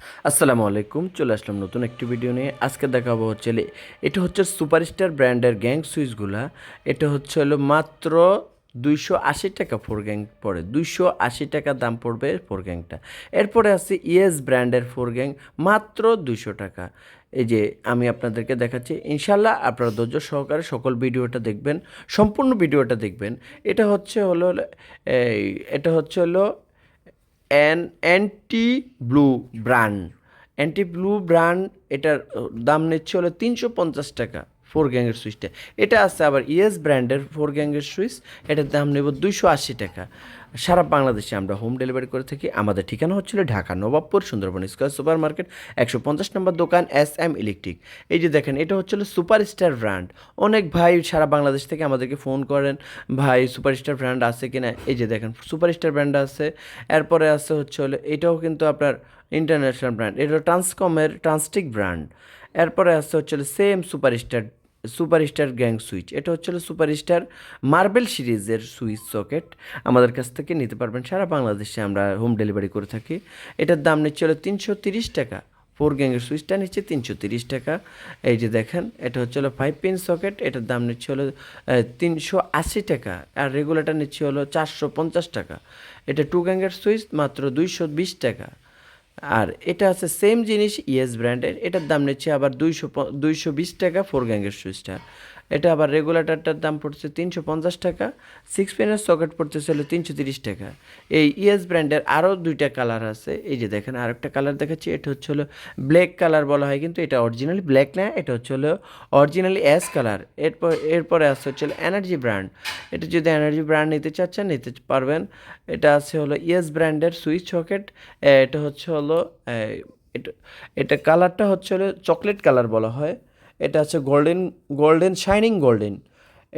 আসসালামু আলাইকুম, চলে আসলাম নতুন একটি ভিডিও নিয়ে। আজকে দেখাবো এটা হচ্ছে সুপারস্টার ব্র্যান্ডের গ্যাং সুইচগুলা। এটা হচ্ছে হলো মাত্র 280 টাকা ফোর গ্যাং পড়ে, 280 টাকা দাম পড়বে ফোর গ্যাংটা। এরপরে আছে ইয়েস ব্র্যান্ডের ফোর গ্যাং, মাত্র 200 টাকা। এই যে আমি আপনাদেরকে দেখাচ্ছি, ইনশাল্লাহ আপনারা ধৈর্য সহকারে সকল ভিডিওটা দেখবেন, সম্পূর্ণ ভিডিওটা দেখবেন। এটা হচ্ছে হলো এই এটা হচ্ছে হলো anti blue brand. Anti blue brand, এটার দাম নিচ্ছে হলো 350 টাকা ফোর গ্যাংয়ের সুইচটা। এটা আছে আবার ইয়েস ব্র্যান্ডের ফোর গ্যাংয়ের সুইচ, এটার দাম নেব 280 টাকা। সারা বাংলাদেশে আমরা হোম ডেলিভারি করে থাকি। আমাদের ঠিকানা হচ্ছিল Dhaka Nawabpur Sundarban square super market 150 নম্বর দোকান SM ইলেকট্রিক। এই যে দেখেন, এটা হচ্ছিল সুপারস্টার ব্র্যান্ড। অনেক ভাই সারা বাংলাদেশ থেকে আমাদেরকে ফোন করেন, ভাই সুপারস্টার ব্র্যান্ড আছে কিনা। এই যে দেখেন, সুপারস্টার ব্র্যান্ড আছে। এরপরে আছে হচ্ছে হলো এটাও কিন্তু আপনার ইন্টারন্যাশনাল ব্র্যান্ড, এটা ট্রান্সকমের ট্রান্সটিক ব্র্যান্ড। এরপরে আছে হচ্ছে সেম সুপারস্টার গ্যাং সুইচ। এটা হচ্ছে সুপারস্টার মার্বেল সিরিজের সুইচ সকেট। আমাদের কাছ থেকে নিতে পারবেন, সারা বাংলাদেশে আমরা হোম ডেলিভারি করে থাকি। এটার দাম নিচ্ছে হলো 330 টাকা। ফোর গ্যাংয়ের সুইচটা নিচ্ছে 330 টাকা। এই যে দেখেন, এটা হচ্ছে হলো 5 পিন সকেট, এটার দাম নিচ্ছে হলো 380 টাকা। আর রেগুলেটার নিচ্ছে হলো 450 টাকা। এটা টু গ্যাংয়ের সুইচ, মাত্র 220 টাকা। আর এটা আছে সেম জিনিস ইয়েস ব্র্যান্ডের, এটার দাম নিচ্ছে আবার 220 টাকা ফোর গ্যাংয়ের সুইচটা। এটা আবার রেগুলেটরটার দাম পড়ছে 350 টাকা। 6 পিনের সকেট পড়তেছে হলো 330 টাকা। এই ইয়েস ব্র্যান্ডের আরও দুইটা কালার আছে। এই যে দেখেন, আর একটা কালার দেখাচ্ছি, এটা হচ্ছে হলো ব্ল্যাক কালার বলা হয়, কিন্তু এটা অরিজিনালি ব্ল্যাক না, এটা হচ্ছে হলো অরিজিনালি অ্যাশ কালার। এরপরে আছে হচ্ছে হলো এনার্জি ব্র্যান্ড। এটা যদি এনার্জি ব্র্যান্ড নিতে চাচ্ছেন নিতে পারবেন। এটা আছে হলো ইয়েস ব্র্যান্ডের সুইচ সকেট। এটা হচ্ছে হলো এটা এটা কালারটা হচ্ছে হলো চকলেট কালার বলা হয়। এটা হচ্ছে গোল্ডেন শাইনিং গোল্ডেন।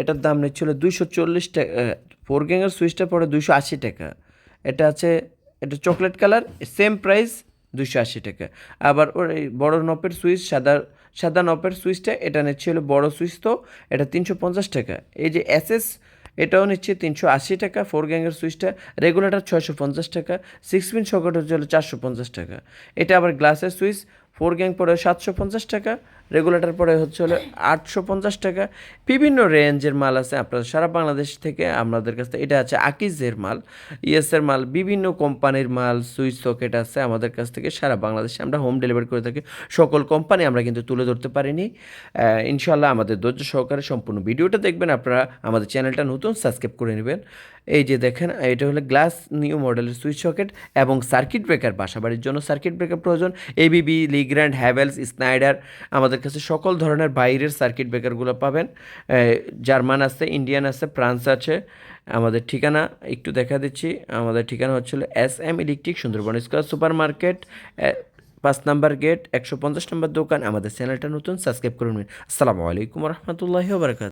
এটার দাম নিচ্ছিল 240 টাকা। ফোর গ্যাংয়ের সুইচটা পড়ে 280 টাকা। এটা আছে, এটা চকলেট কালার, সেম প্রাইস 280 টাকা। আবার ওর এই বড় নপের সুইচ, সাদা সাদা নপের সুইচটা, এটা নিচ্ছে হলো বড় সুইচ, তো এটা 350 টাকা। এই যে SS, এটাও নিচ্ছে 380 টাকা ফোর গ্যাংয়ের সুইচটা। রেগুলেটর 650 টাকা। 6 পিন সকেট হচ্ছে হলো 450 টাকা। এটা আবার গ্লাসের সুইচ, ফোর গ্যাং পড়ে 750 টাকা। রেগুলেটর পড়ে হচ্ছে হলো 850 টাকা। বিভিন্ন রেঞ্জের মাল আছে আপনার সারা বাংলাদেশ থেকে আমাদের কাছ থেকে। এটা আছে আকিজের মাল, ইয়েসের মাল, বিভিন্ন কোম্পানির মাল, সুইচ সকেট আছে আমাদের কাছ থেকে। সারা বাংলাদেশে আমরা হোম ডেলিভারি করে থাকি। সকল কোম্পানি আমরা কিন্তু তুলে ধরতে পারিনি। ইনশাল্লাহ আমাদের ধৈর্য সহকারে সম্পূর্ণ ভিডিওটা দেখবেন। আপনারা আমাদের চ্যানেলটা নতুন, সাবস্ক্রাইব করে নেবেন। এই যে দেখেন, এটা হলো গ্লাস নিউ মডেলের সুইচ সকেট এবং সার্কিট ব্রেকার। বাসাবাড়ির জন্য সার্কিট ব্রেকার প্রয়োজন, ABB, লিগ্র্যান্ড, হ্যাভেলস, স্নাইডার। আমাদের কাছে সকল ধরনের বাইরের সার্কিট ব্রেকারগুলো পাবেন। জার্মান আছে, ইন্ডিয়ান আছে, ফ্রান্স আছে। আমাদের ঠিকানা একটু দেখা দিচ্ছি। আমাদের ঠিকানা হচ্ছিল SM electric, Sundarban square super market, 5 নম্বর গেট, 150 নম্বর দোকান। আমাদের চ্যানেলটা নতুন, সাবস্ক্রাইব করুন। আসসালামু আলাইকুম রহমতুল্লাহি ওয়া বারাকাতুহু।